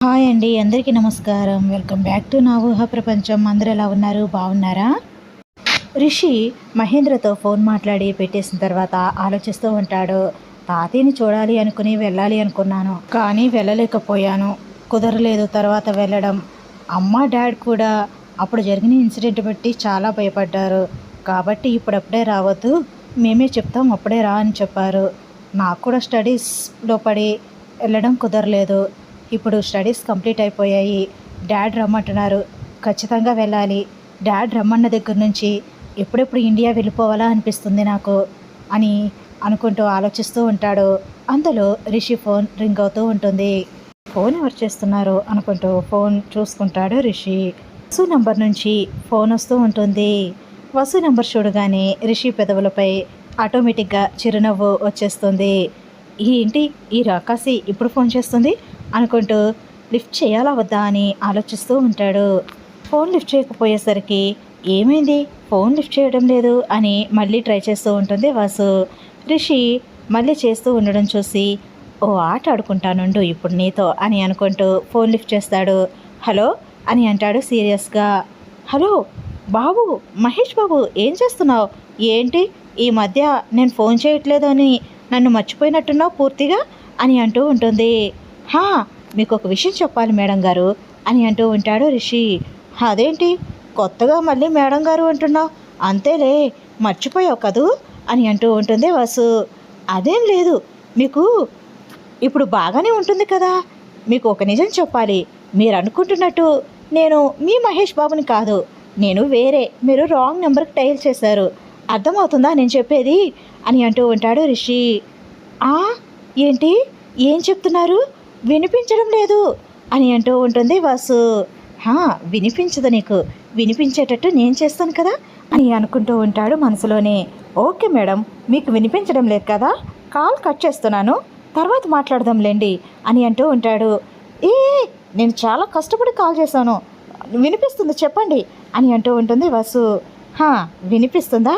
Hi అండి, అందరికీ నమస్కారం. వెల్కమ్ బ్యాక్ టు నా ఊహ ప్రపంచం. అందరూ ఎలా ఉన్నారు? బాగున్నారా? రిషి మహేంద్రతో ఫోన్ మాట్లాడి పెట్టేసిన తర్వాత ఆలోచిస్తూ ఉంటాడు. తాతయ్యని చూడాలి అనుకుని వెళ్ళాలి అనుకున్నాను, కానీ వెళ్ళలేకపోయాను. కుదరలేదు తర్వాత వెళ్ళడం. అమ్మ డాడ్ కూడా అప్పుడు జరిగిన ఇన్సిడెంట్ బట్టి చాలా భయపడ్డారు. కాబట్టి ఇప్పుడప్పుడే రావద్దు, మేమే చెప్తాం అప్పుడే రా అని చెప్పారు. నాకు కూడా స్టడీస్లో పడి వెళ్ళడం కుదరలేదు. ఇప్పుడు స్టడీస్ కంప్లీట్ అయిపోయాయి. డాడ్ రమ్మంటున్నారు, ఖచ్చితంగా వెళ్ళాలి. డాడ్ రమ్మన్న దగ్గర నుంచి ఎప్పుడెప్పుడు ఇండియా వెళ్ళిపోవాలా అనిపిస్తుంది నాకు అని అనుకుంటూ ఆలోచిస్తూ ఉంటాడు. అందులో రిషి ఫోన్ రింగ్ అవుతూ ఉంటుంది. ఫోన్ ఎవరు చేస్తున్నారు అనుకుంటూ ఫోన్ చూసుకుంటాడు రిషి. వసు నంబర్ నుంచి ఫోన్ వస్తూ ఉంటుంది. వసు నంబర్ చూడగానే రిషి పెదవులపై ఆటోమేటిక్గా చిరునవ్వు వచ్చేస్తుంది. ఏంటి ఈ రాకాసి ఇప్పుడు ఫోన్ చేస్తుంది అనుకుంటూ లిఫ్ట్ చేయాలా వద్దా అని ఆలోచిస్తూ ఉంటాడు. ఫోన్ లిఫ్ట్ చేయకపోయేసరికి ఏమైంది, ఫోన్ లిఫ్ట్ చేయడం లేదు అని మళ్ళీ ట్రై చేస్తూ ఉంటుంది వాసు. రిషి మళ్ళీ చేస్తూ ఉండడం చూసి, ఓ ఆట ఆడుకుంటానుండు ఇప్పుడు నీతో అని అనుకుంటూ ఫోన్ లిఫ్ట్ చేస్తాడు. హలో అని అంటాడు సీరియస్గా. హలో బాబు, మహేష్ బాబు, ఏం చేస్తున్నావు? ఏంటి ఈ మధ్య నేను ఫోన్ చేయట్లేదు అని నన్ను మర్చిపోయినట్టున్నావు పూర్తిగా అని అంటూ ఉంటుంది. హా, మీకు ఒక విషయం చెప్పాలి మేడం గారు అని అంటూ ఉంటాడు రిషి. అదేంటి కొత్తగా మళ్ళీ మేడం గారు అంటున్నావు? అంతేలే, మర్చిపోయావు కదూ అని అంటూ ఉంటుంది వాసు. అదేం లేదు, మీకు ఇప్పుడు బాగానే ఉంటుంది కదా. మీకు ఒక నిజం చెప్పాలి, మీరు అనుకుంటున్నట్టు నేను మీ మహేష్ బాబుని కాదు, నేను వేరే. మీరు రాంగ్ నెంబర్కి డయల్ చేశారు. అర్థమవుతుందా నేను చెప్పేది అని అంటూ ఉంటాడు రిషి. ఏంటి, ఏం చెప్తున్నారు? వినిపించడం లేదు అని అంటూ ఉంటుంది వాసు. వినిపించదు నీకు, వినిపించేటట్టు నేను చేస్తాను కదా అని అనుకుంటూ ఉంటాడు మనసులోనే. ఓకే మేడం, మీకు వినిపించడం లేదు కదా, కాల్ కట్ చేస్తున్నాను, తర్వాత మాట్లాడదాంలేండి అని అంటూ ఉంటాడు. ఏ నేను చాలా కష్టపడి కాల్ చేశాను, వినిపిస్తుంది చెప్పండి అని అంటూ ఉంటుంది వాసు. వినిపిస్తుందా?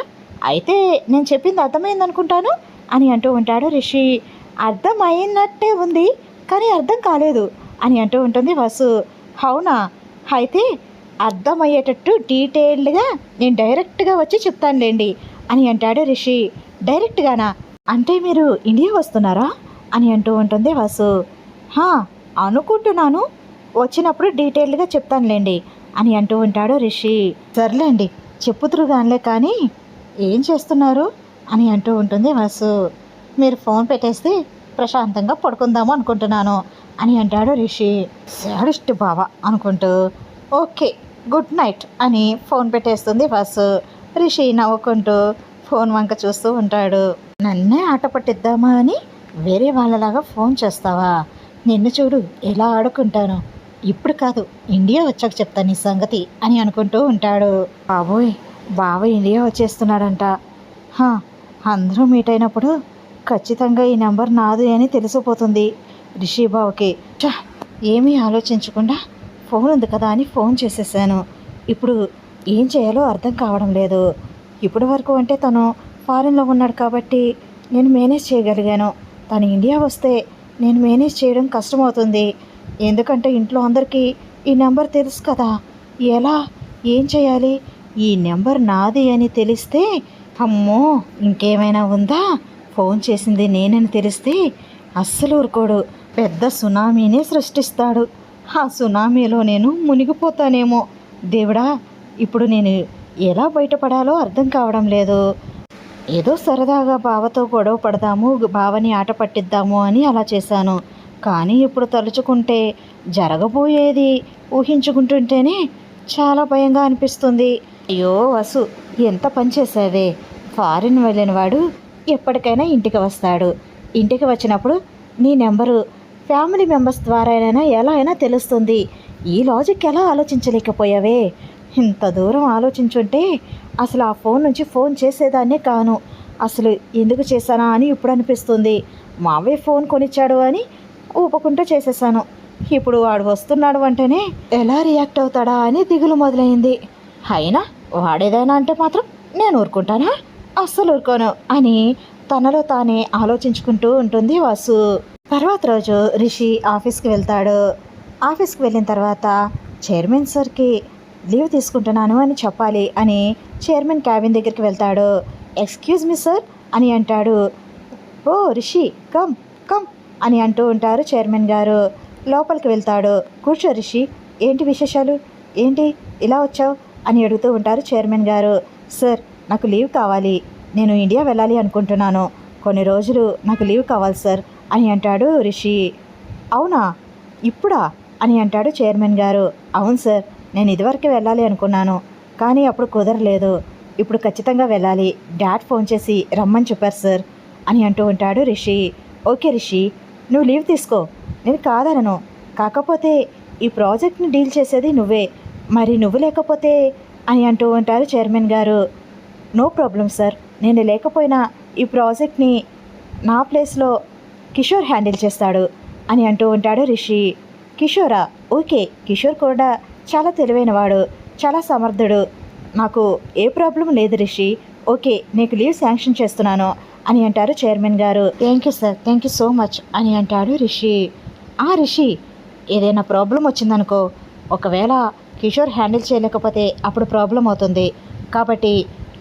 అయితే నేను చెప్పింది అర్థమైంది అనుకుంటాను అని అంటూ ఉంటాడు రిషి. అర్థమైనట్టే ఉంది కానీ అర్థం కాలేదు అని అంటూ ఉంటుంది వాసు. అవునా, అయితే అర్థమయ్యేటట్టు డీటెయిల్డ్గా నేను డైరెక్ట్గా వచ్చి చెప్తానులేండి అని అంటాడు రిషి. డైరెక్ట్గానా? అంటే మీరు ఇండియా వస్తున్నారా అని అంటూ ఉంటుంది వాసు. అనుకుంటున్నాను, వచ్చినప్పుడు డీటెయిల్డ్గా చెప్తానులేండి అని అంటూ ఉంటాడు రిషి. సర్లేండి, చెప్పుతురుగానిలే కానీ ఏం చేస్తున్నారు అని అంటూ ఉంటుంది వాసు. మీరు ఫోన్ పెట్టేస్తే ప్రశాంతంగా పడుకుందాము అనుకుంటున్నాను అని అంటాడు రిషి. శాడిస్ట్ బావ అనుకుంటూ ఓకే గుడ్ నైట్ అని ఫోన్ పెట్టేస్తుంది వాసు. రిషి నవ్వుకుంటూ ఫోన్ వంక చూస్తూ ఉంటాడు. నన్నే ఆట పట్టిద్దామా అని వేరే వాళ్ళలాగా ఫోన్ చేస్తావా? నిన్ను చూడు ఎలా ఆడుకుంటాను. ఇప్పుడు కాదు, ఇండియా వచ్చాక చెప్తాను నీ సంగతి అని అనుకుంటూ ఉంటాడు. బాబోయ్, బావ ఇండియా వచ్చేస్తున్నాడంట. అందరూ మీట్ అయినప్పుడు ఖచ్చితంగా ఈ నెంబర్ నాది అని తెలిసిపోతుంది రిషి బావకి. ఏమీ ఆలోచించకుండా ఫోన్ ఉంది కదా అని ఫోన్ చేసేసాను. ఇప్పుడు ఏం చేయాలో అర్థం కావడం లేదు. ఇప్పటి వరకు అంటే తను ఫారిన్లో ఉన్నాడు కాబట్టి నేను మేనేజ్ చేయగలిగాను. తను ఇండియా వస్తే నేను మేనేజ్ చేయడం కష్టమవుతుంది. ఎందుకంటే ఇంట్లో అందరికీ ఈ నెంబర్ తెలుసు కదా. ఎలా, ఏం చేయాలి? ఈ నెంబర్ నాది అని తెలిస్తే అమ్మో ఇంకేమైనా ఉందా, ఫోన్ చేసింది నేనని తెలిస్తే అస్సలు ఊరుకోడు, పెద్ద సునామీనే సృష్టిస్తాడు. ఆ సునామీలో నేను మునిగిపోతానేమో. దేవుడా, ఇప్పుడు నేను ఎలా బయటపడాలో అర్థం కావడం లేదు. ఏదో సరదాగా బావతో గొడవ పడదాము, బావని ఆట పట్టిద్దాము అని అలా చేశాను. కానీ ఇప్పుడు తలుచుకుంటే జరగబోయేది ఊహించుకుంటుంటేనే చాలా భయంగా అనిపిస్తుంది. అయ్యో వసు, ఎంత పని చేసావే. ఫారిన్ వెళ్ళిన వాడు ఎప్పటికైనా ఇంటికి వస్తాడు. ఇంటికి వచ్చినప్పుడు నీ నెంబరు ఫ్యామిలీ మెంబర్స్ ద్వారా ఎలా అయినా తెలుస్తుంది. ఈ లాజిక్ ఎలా ఆలోచించలేకపోయావే? ఇంత దూరం ఆలోచించుంటే అసలు ఆ ఫోన్ నుంచి ఫోన్ చేసేదాన్నే కాను. అసలు ఎందుకు చేశానా అని ఇప్పుడు అనిపిస్తుంది. మావే ఫోన్ కొనిచ్చాడు అని ఊపుకుంటూ చేసేసాను. ఇప్పుడు వాడు వస్తున్నాడు అంటేనే ఎలా రియాక్ట్ అవుతాడా అని దిగులు మొదలైంది. అయినా వాడేదైనా అంటే మాత్రం నేను ఊరుకుంటానా? అస్సలు ఊరుకోను అని తనలో తానే ఆలోచించుకుంటూ ఉంటుంది వాసు. తర్వాత రోజు రిషి ఆఫీస్కి వెళ్తాడు. ఆఫీస్కి వెళ్ళిన తర్వాత చైర్మన్ సార్కి లీవ్ తీసుకుంటున్నాను అని చెప్పాలి అని చైర్మన్ క్యాబిన్ దగ్గరికి వెళ్తాడు. ఎక్స్క్యూజ్ మీ సార్ అని అంటాడు. ఓ రిషి కమ్ కమ్ అని అంటూ ఉంటారు చైర్మన్ గారు. లోపలికి వెళ్తాడు. కూర్చో రిషి, ఏంటి విశేషాలు, ఏంటి ఇలా వచ్చావు అని అడుగుతూ ఉంటారు చైర్మన్ గారు. సార్ నాకు లీవ్ కావాలి, నేను ఇండియా వెళ్ళాలి అనుకుంటున్నాను, కొన్ని రోజులు నాకు లీవ్ కావాలి సార్ అని అంటాడు రిషి. అవునా, ఇప్పుడా అని అంటాడు చైర్మన్ గారు. అవును సార్, నేను ఇదివరకు వెళ్ళాలి అనుకున్నాను, కానీ అప్పుడు కుదరలేదు, ఇప్పుడు ఖచ్చితంగా వెళ్ళాలి, డాడ్ ఫోన్ చేసి రమ్మని చెప్పారు సార్ అని అంటూ ఉంటాడు రిషి. ఓకే రిషి, నువ్వు లీవ్ తీసుకో, నేను కాదనను, కాకపోతే ఈ ప్రాజెక్ట్ని డీల్ చేసేది నువ్వే, మరి నువ్వు లేకపోతే అని అంటూ ఉంటారు చైర్మన్ గారు. నో ప్రాబ్లం సార్, నేను లేకపోయినా ఈ ప్రాజెక్ట్ని నా ప్లేస్లో కిషోర్ హ్యాండిల్ చేస్తాడు అని అంటూ ఉంటాడు రిషి. కిషోరా? ఓకే, కిషోర్ కూడా చాలా తెలివైనవాడు, చాలా సమర్థుడు, నాకు ఏ ప్రాబ్లం లేదు రిషి, ఓకే నీకు లీవ్ శాంక్షన్ చేస్తున్నాను అని అంటారు చైర్మన్ గారు. Thank you sir, thank you so much అని అంటాడు రిషి. రిషి, ఏదైనా ప్రాబ్లం వచ్చిందనుకో, ఒకవేళ కిషోర్ హ్యాండిల్ చేయలేకపోతే అప్పుడు ప్రాబ్లం అవుతుంది, కాబట్టి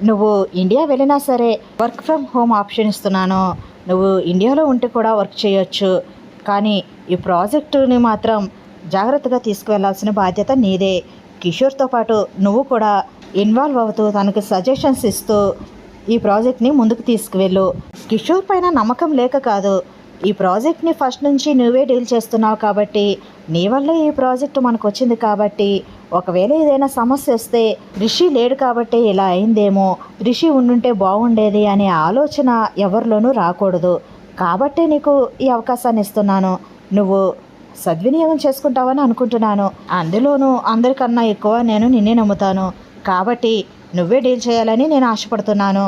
నువ్వు ఇండియా వెళ్ళినా సరే వర్క్ ఫ్రమ్ హోమ్ ఆప్షన్ ఇస్తున్నాను, నువ్వు ఇండియాలో ఉంటే కూడా వర్క్ చేయొచ్చు, కానీ ఈ ప్రాజెక్టుని మాత్రం జాగ్రత్తగా తీసుకువెళ్లాల్సిన బాధ్యత నీదే. కిషోర్తో పాటు నువ్వు కూడా ఇన్వాల్వ్ అవుతూ తనకు సజెషన్స్ ఇస్తూ ఈ ప్రాజెక్ట్ని ముందుకు తీసుకువెళ్ళు. కిషోర్ పైన నమ్మకం లేక కాదు, ఈ ప్రాజెక్ట్ని ఫస్ట్ నుంచి నువ్వే డీల్ చేస్తున్నావు కాబట్టి, నీ వల్ల ఈ ప్రాజెక్టు మనకు వచ్చింది కాబట్టి, ఒకవేళ ఏదైనా సమస్య వస్తే రిషి లేడు కాబట్టి ఇలా అయిందేమో, రిషి ఉండుంటే బాగుండేది అనే ఆలోచన ఎవరిలోనూ రాకూడదు, కాబట్టే నీకు ఈ అవకాశాన్ని ఇస్తున్నాను, నువ్వు సద్వినియోగం చేసుకుంటావని అనుకుంటున్నాను, అందులోనూ అందరికన్నా ఎక్కువ నేను నిన్నే నమ్ముతాను, కాబట్టి నువ్వే డీల్ చేయాలని నేను ఆశపడుతున్నాను,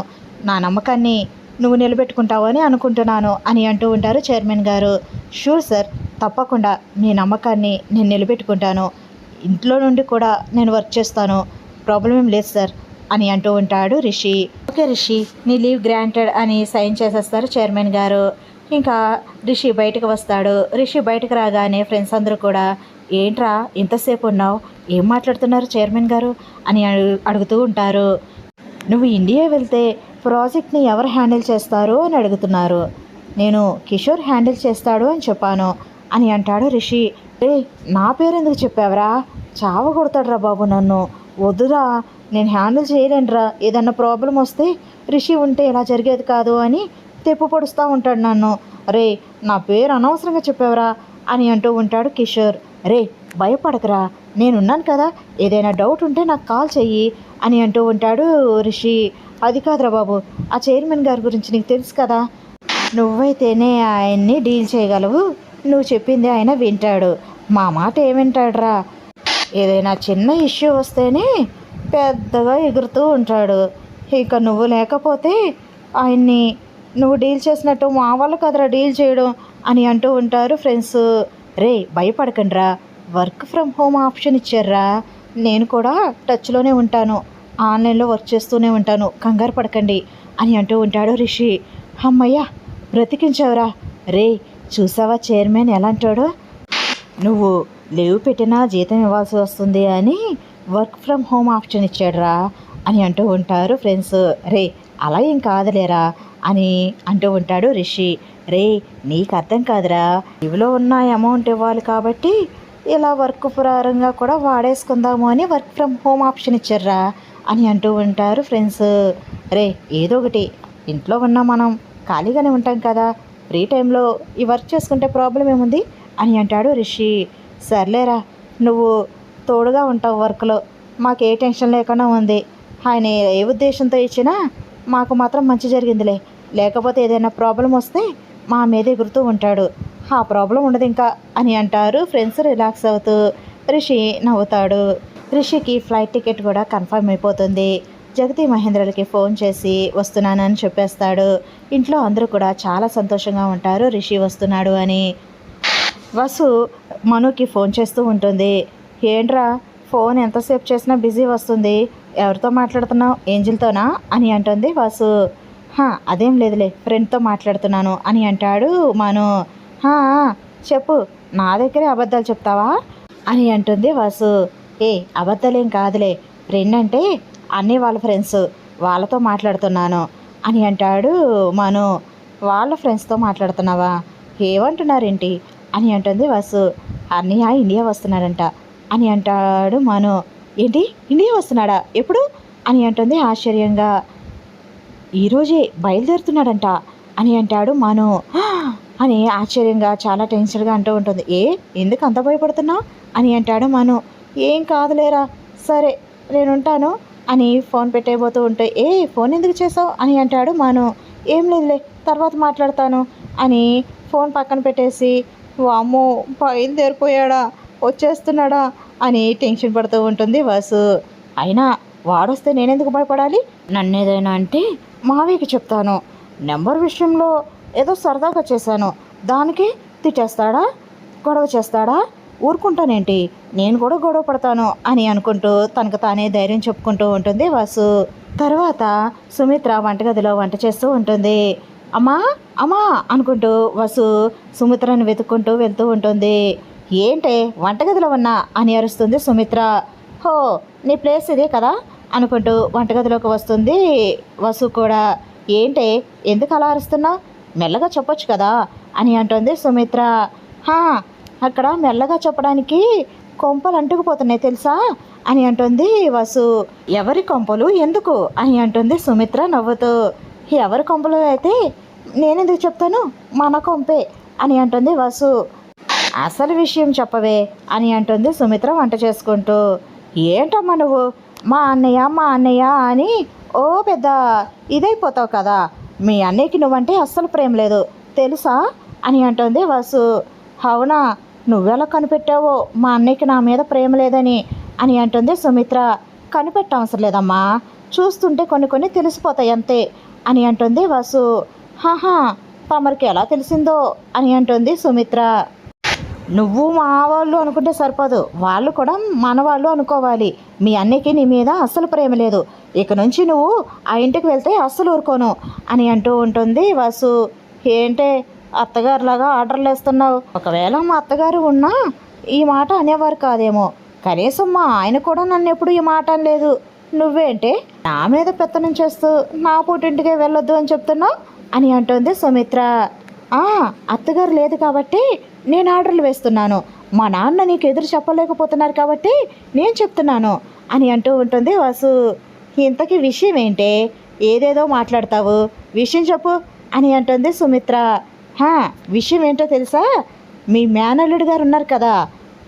నా నమ్మకాన్ని నువ్వు నిలబెట్టుకుంటావని అనుకుంటున్నాను అని అంటూ ఉంటారు చైర్మన్ గారు. షూర్ సార్, తప్పకుండా మీ నమ్మకాన్ని నేను నిలబెట్టుకుంటాను, ఇంట్లో నుండి కూడా నేను వర్క్ చేస్తాను, ప్రాబ్లం ఏం లేదు సార్ అని అంటూ ఉంటాడు రిషి. ఓకే రిషి, నీ లీవ్ గ్రాంటెడ్ అని సైన్ చేసేస్తారు చైర్మన్ గారు. ఇంకా రిషి బయటకు వస్తాడు. రిషి బయటకు రాగానే ఫ్రెండ్స్ అందరూ కూడా, ఏంట్రా ఇంతసేపు ఉన్నావు, ఏం మాట్లాడుతున్నారు చైర్మన్ గారు అని అడుగుతూ ఉంటారు. నువ్వు ఇండియా వెళ్తే ప్రాజెక్ట్ని ఎవరు హ్యాండిల్ చేస్తారు అని అడుగుతున్నారు, నేను కిషోర్ హ్యాండిల్ చేస్తాడు అని చెప్పాను అని అంటాడు రిషి. నా పేరు ఎందుకు చెప్పావరా, చావ కొడతాడురా బాబు నన్ను, వద్దురా, నేను హ్యాండిల్ చేయలేనురా, ఏదన్నా ప్రాబ్లం వస్తే రిషి ఉంటే ఇలా జరిగేది కాదు అని తెప్పు పొడుస్తూ ఉంటాడు నన్ను, రే నా పేరు అనవసరంగా చెప్పావరా అని అంటూ ఉంటాడు కిషోర్. రే భయపడకరా, నేనున్నాను కదా, ఏదైనా డౌట్ ఉంటే నాకు కాల్ చెయ్యి అని అంటూ ఉంటాడు రిషి. అది కాదురా బాబు, ఆ చైర్మన్ గారి గురించి నీకు తెలుసు కదా, నువ్వైతేనే ఆయన్ని డీల్ చేయగలవు, నువ్వు చెప్పింది ఆయన వింటాడు, మా మాట ఏమింటాడురా, ఏదైనా చిన్న ఇష్యూ వస్తేనే పెద్దగా ఎగురుతూ ఉంటాడు, ఇక నువ్వు లేకపోతే ఆయన్ని నువ్వు డీల్ చేసినట్టు మా వాళ్ళు కదరా డీల్ చేయడం అని అంటూ ఉంటారు ఫ్రెండ్స్. రే భయపడకండిరా, వర్క్ ఫ్రమ్ హోమ్ ఆప్షన్ ఇచ్చారా, నేను కూడా టచ్లోనే ఉంటాను, ఆన్లైన్లో వర్క్ చేస్తూనే ఉంటాను, కంగారు పడకండి అని అంటూ ఉంటాడు రిషి. అమ్మయ్య బ్రతికించావురా, రే చూసావా చైర్మన్ ఎలా అంటాడో, నువ్వు లీవ్ పెట్టినా జీతం ఇవ్వాల్సి వస్తుంది అని వర్క్ ఫ్రమ్ హోమ్ ఆప్షన్ ఇచ్చాడురా అని అంటూ ఉంటారు ఫ్రెండ్స్. రే అలా ఏం కాదులేరా అని అంటూ ఉంటాడు రిషి. రే నీకు అర్థం కాదురా, లీవ్లో ఉన్న అమౌంట్ ఇవ్వాలి కాబట్టి ఇలా వర్క్ పరంగా కూడా వాడేసుకుందాము అని వర్క్ ఫ్రమ్ హోమ్ ఆప్షన్ ఇచ్చారా అని అంటూ ఉంటారు ఫ్రెండ్స్. రే ఏదో ఒకటి, ఇంట్లో ఉన్న మనం ఖాళీగానే ఉంటాం కదా, ఫ్రీ టైంలో ఈ వర్క్ చేసుకుంటే ప్రాబ్లం ఏముంది అని అంటాడు రిషి. సర్లేరా, నువ్వు తోడుగా ఉంటావు వర్క్లో, మాకు ఏ టెన్షన్ లేకుండా ఉంది, ఆయన ఏ ఉద్దేశంతో ఇచ్చినా మాకు మాత్రం మంచి జరిగిందిలే, లేకపోతే ఏదైనా ప్రాబ్లం వస్తే మా మీద ఎగురుతూ ఉంటాడు, ఆ ప్రాబ్లం ఉండదు ఇంకా అని అంటారు ఫ్రెండ్స్ రిలాక్స్ అవుతూ. రిషి నవ్వుతాడు. రిషికి ఫ్లైట్ టికెట్ కూడా కన్ఫర్మ్ అయిపోతుంది. జగతి మహేంద్రలకి ఫోన్ చేసి వస్తున్నానని చెప్పేస్తాడు. ఇంట్లో అందరూ కూడా చాలా సంతోషంగా ఉంటారు రిషి వస్తున్నాడు అని. వసు మనుకి ఫోన్ చేస్తూ ఉంటుంది. ఏంట్రా ఫోన్ ఎంతసేపు చేసినా బిజీ వస్తుంది, ఎవరితో మాట్లాడుతున్నావు, ఏంజిల్తోనా అని అంటుంది వసు. అదేం లేదులే, ఫ్రెండ్తో మాట్లాడుతున్నాను అని అంటాడు మను. చెప్పు, నా దగ్గరే అబద్ధాలు చెప్తావా అని అంటుంది వాసు. ఏ అబద్ధాలేం కాదులే, ఫ్రెండ్ అంటే అన్నీ వాళ్ళ ఫ్రెండ్స్, వాళ్ళతో మాట్లాడుతున్నాను అని అంటాడు మను. వాళ్ళ ఫ్రెండ్స్తో మాట్లాడుతున్నావా? ఏమంటున్నారేంటి అని అంటుంది వాసు. అన్నయ్య ఇండియా వస్తున్నాడంట అని అంటాడు మను. ఏంటి ఇండియా వస్తున్నాడా? ఎప్పుడు అని అంటుంది ఆశ్చర్యంగా. ఈరోజే బయలుదేరుతున్నాడంట అని అంటాడు మను. అని ఆశ్చర్యంగా చాలా టెన్షన్గా అంటూ ఉంటుంది. ఎందుకు అంత భయపడుతున్నావు అని అంటాడు మను. ఏం కాదులేరా, సరే నేనుంటాను అని ఫోన్ పెట్టేయబోతూ ఉంటే ఫోన్ ఎందుకు చేసావు అని అంటాడు మను. ఏం లేదులే, తర్వాత మాట్లాడతాను అని ఫోన్ పక్కన పెట్టేసి, వామ్మో బయలుదేరిపోయాడా, వచ్చేస్తున్నాడా అని టెన్షన్ పడుతూ ఉంటుంది వాసు. అయినా వాడొస్తే నేనెందుకు భయపడాలి? నన్ను ఏదైనా అంటే మావయ్యకి చెప్తాను. నెంబర్ విషయంలో ఏదో సరదాగా చేశాను, దానికి తిట్టేస్తాడా, గొడవ చేస్తాడా? ఊరుకుంటానేంటి, నేను కూడా గొడవ పడతాను అని అనుకుంటూ తనకు తానే ధైర్యం చెప్పుకుంటూ ఉంటుంది వాసు. తర్వాత సుమిత్ర వంటగదిలో వంట చేస్తూ ఉంటుంది. అమ్మా అమ్మా అనుకుంటూ వసు సుమిత్రను వెతుక్కుంటూ వెళ్తూ ఉంటుంది. ఏంటే వంటగదిలో ఉన్నా అని అరుస్తుంది సుమిత్ర. హో, నీ ప్లేస్ ఇదే కదా అనుకుంటూ వంటగదిలోకి వస్తుంది వసు కూడా. ఏంటే ఎందుకు అలా అరుస్తున్నావు, మెల్లగా చెప్పొచ్చు కదా అని అంటుంది సుమిత్ర. అక్కడ మెల్లగా చెప్పడానికి కొంపలు అంటుకుపోతున్నాయి తెలుసా అని అంటుంది వసు. ఎవరి కొంపలు ఎందుకు అని అంటుంది సుమిత్ర నవ్వుతూ. ఎవరి కొంపలు అయితే నేనెందుకు చెప్తాను, మన కొంపే అని అంటుంది వసు. అసలు విషయం చెప్పవే అని అంటుంది సుమిత్ర వంట చేసుకుంటూ. ఏంటమ్మా నువ్వు మా అన్నయ్య అని ఓ పెద్ద ఇదైపోతావు కదా, మీ అన్నయ్యకి నువ్వంటే అస్సలు ప్రేమ లేదు తెలుసా అని అంటుంది వసు. అవునా, నువ్వెలా కనిపెట్టావో మా అన్నయ్యకి నా మీద ప్రేమ లేదని అని అంటుంది సుమిత్ర. కనిపెట్టవసరం లేదమ్మా, చూస్తుంటే కొన్ని తెలిసిపోతాయి అంతే అని అంటుంది వసు. తమరికి ఎలా తెలిసిందో అని అంటుంది సుమిత్ర. నువ్వు మా వాళ్ళు అనుకుంటే సరిపోదు, వాళ్ళు కూడా మన వాళ్ళు అనుకోవాలి. మీ అన్నయ్యకి నీ మీద అస్సలు ప్రేమ లేదు, ఇక నుంచి నువ్వు ఆ ఇంటికి వెళ్తే అస్సలు ఊరుకోను అని అంటూ ఉంటుంది వసు. ఏంటే అత్తగారులాగా ఆర్డర్లు వేస్తున్నావు? ఒకవేళ మా అత్తగారు ఉన్నా ఈ మాట అనేవారు కాదేమో, కనీసం మా ఆయన కూడా నన్ను ఎప్పుడు ఈ మాట అనలేదు. నువ్వేంటే నా మీద పెత్తనం చేస్తూ నా పుట్టింటికే వెళ్ళొద్దు అని చెప్తున్నావు అని అంటుంది సుమిత్ర. అత్తగారు లేదు కాబట్టి నేను ఆర్డర్లు వేస్తున్నాను, మా నాన్న నీకు ఎదురు చెప్పలేకపోతున్నారు కాబట్టి నేను చెప్తున్నాను అని అంటూ ఉంటుంది వసు. ఇంతకీ విషయం ఏంటే, ఏదేదో మాట్లాడతావు, విషయం చెప్పు అని అంటుంది సుమిత్ర. విషయం ఏంటో తెలుసా, మీ మేనల్లుడు గారు ఉన్నారు కదా,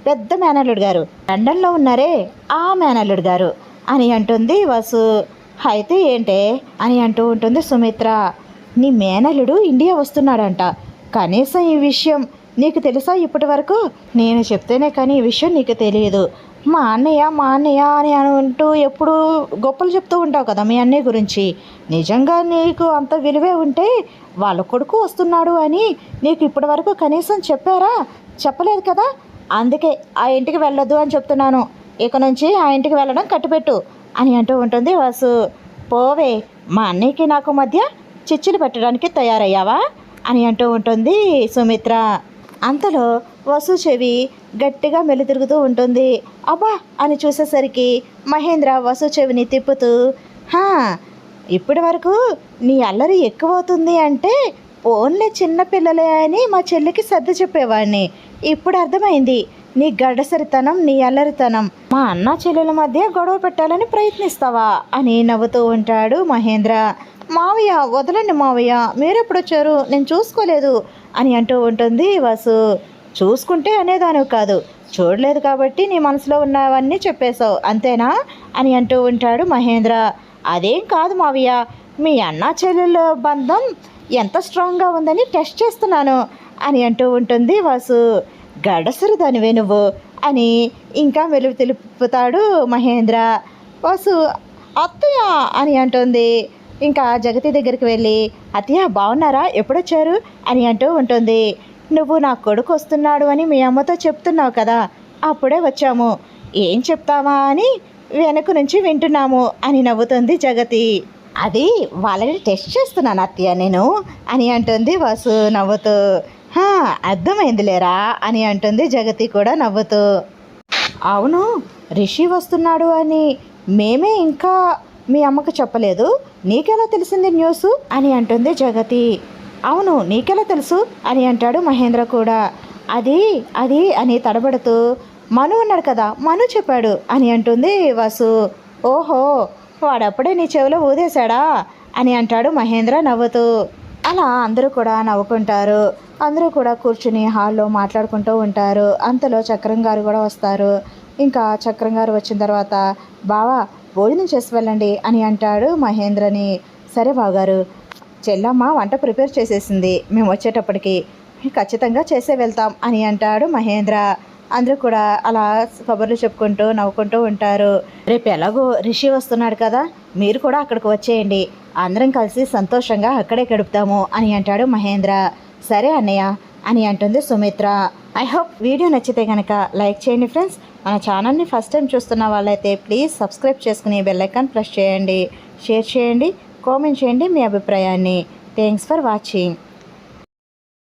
పెద్ద మేనల్లుడు గారు లండన్లో ఉన్నారే, ఆ మేనల్లుడు గారు అని అంటుంది వసు. అయితే ఏంటే అని అంటూ ఉంటుంది సుమిత్ర. నీ మేనల్లుడు ఇండియా వస్తున్నాడంట, కనీసం ఈ విషయం నీకు తెలుసా ఇప్పటి వరకు? నేను చెప్తేనే కానీ ఈ విషయం నీకు తెలియదు. మా అన్నయ్య అని అంటూ ఎప్పుడు గొప్పలు చెప్తూ ఉంటావు కదా మీ అన్నయ్య గురించి. నిజంగా నీకు అంత విలువే ఉంటే వాళ్ళ కొడుకు వస్తున్నాడు అని నీకు ఇప్పటి వరకు కనీసం చెప్పారా? చెప్పలేదు కదా, అందుకే ఆ ఇంటికి వెళ్ళొద్దు అని చెప్తున్నాను. ఇక నుంచి ఆ ఇంటికి వెళ్ళడం కట్టుపెట్టు అని అంటూ ఉంటుంది వసు. పోవే, మా అన్నయ్యకి నాకు మధ్య చిచ్చులు పెట్టడానికి తయారయ్యావా అని అంటూ ఉంటుంది సుమిత్ర. అంతలో వసు చెవి గట్టిగా మెలితిరుగుతూ ఉంటుంది. అబ్బా అని చూసేసరికి మహేంద్ర వసు చెవిని తిప్పుతూ, ఇప్పటి వరకు నీ అల్లరి ఎక్కువవుతుంది అంటే ఓన్లీ చిన్నపిల్లలే అని మా చెల్లికి సర్ది చెప్పేవాడిని, ఇప్పుడు అర్థమైంది నీ గడ్డసరితనం, నీ అల్లరితనం. మా అన్న చెల్లెల మధ్య గొడవ పెట్టాలని ప్రయత్నిస్తావా అని నవ్వుతూ ఉంటాడు మహేంద్ర. మావయ్య వదలండి మావయ్య, మీరెప్పుడొచ్చారు, నేను చూసుకోలేదు అని అంటూ ఉంటుంది వసు. చూసుకుంటే అనేదానివి కాదు, చూడలేదు కాబట్టి నీ మనసులో ఉన్నవన్నీ చెప్పేశావు అంతేనా అని అంటూ ఉంటాడు మహేంద్ర. అదేం కాదు మావయ్య, మీ అన్న చెల్లెల బంధం ఎంత స్ట్రాంగ్గా ఉందని టెస్ట్ చేస్తున్నాను అని అంటూ ఉంటుంది వసు. గడసరు దానివే నువ్వు అని ఇంకా వెలుగు తెలుపుతాడు మహేంద్ర. వసు అత్తయ్య అని అంటుంది. ఇంకా జగతి దగ్గరికి వెళ్ళి, అత్తయ్య బాగున్నారా, ఎప్పుడొచ్చారు అని అంటూ ఉంటుంది. నువ్వు నా కొడుకు వస్తున్నాడు అని మీ అమ్మతో చెప్తున్నావు కదా, అప్పుడే వచ్చాము, ఏం చెప్తావా అని వెనక నుంచి వింటున్నాము అని నవ్వుతుంది జగతి. అది వాళ్ళని టెస్ట్ చేస్తున్నాను అత్తయ్య నేను అని అంటుంది వసు నవ్వుతూ. అర్థమైందిలేరా అని అంటుంది జగతి కూడా నవ్వుతూ. అవును, రిషి వస్తున్నాడు అని మేమే ఇంకా మీ అమ్మకు చెప్పలేదు, నీకెలా తెలిసింది న్యూస్ అని అంటుంది జగతి. అవును, నీకెలా తెలుసు అని అంటాడు మహేంద్ర కూడా. అది అది అని తడబడుతూ, మను ఉన్నాడు కదా, మను చెప్పాడు అని అంటుంది వసు. ఓహో, వాడప్పుడే నీ చెవిలో ఊదేశాడా అని అంటాడు మహేంద్ర నవ్వుతూ. అలా అందరూ కూడా నవ్వుకుంటారు. అందరూ కూడా కూర్చుని హాల్లో మాట్లాడుకుంటూ ఉంటారు. అంతలో చక్రం గారు కూడా వస్తారు. ఇంకా చక్రం గారు వచ్చిన తర్వాత, బావా భోజనం చేసి వెళ్ళండి అని అంటాడు మహేంద్రని. సరే బావగారు, చెల్లమ్మ వంట ప్రిపేర్ చేసేసింది, మేము వచ్చేటప్పటికి ఖచ్చితంగా చేసే వెళ్తాం అని అంటాడు మహేంద్ర. అందరూ కూడా అలా కబుర్లు చెప్పుకుంటూ నవ్వుకుంటూ ఉంటారు. రేపు ఎలాగో రిషి వస్తున్నాడు కదా, మీరు కూడా అక్కడికి వచ్చేయండి, అందరం కలిసి సంతోషంగా అక్కడే గడుపుతాము అని అంటాడు మహేంద్ర. సరే అన్నయ్య అని అంటుంది సుమిత్ర. ఐ హోప్ వీడియో నచ్చితే కనుక లైక్ చేయండి ఫ్రెండ్స్. మన ఛానల్ని ఫస్ట్ టైం చూస్తున్న వాళ్ళైతే ప్లీజ్ సబ్స్క్రైబ్ చేసుకుని బెల్ ఐకాన్ ప్రెస్ చేయండి, షేర్ చేయండి, కామెంట్ చేయండి మీ అభిప్రాయాన్ని. Thanks for watching.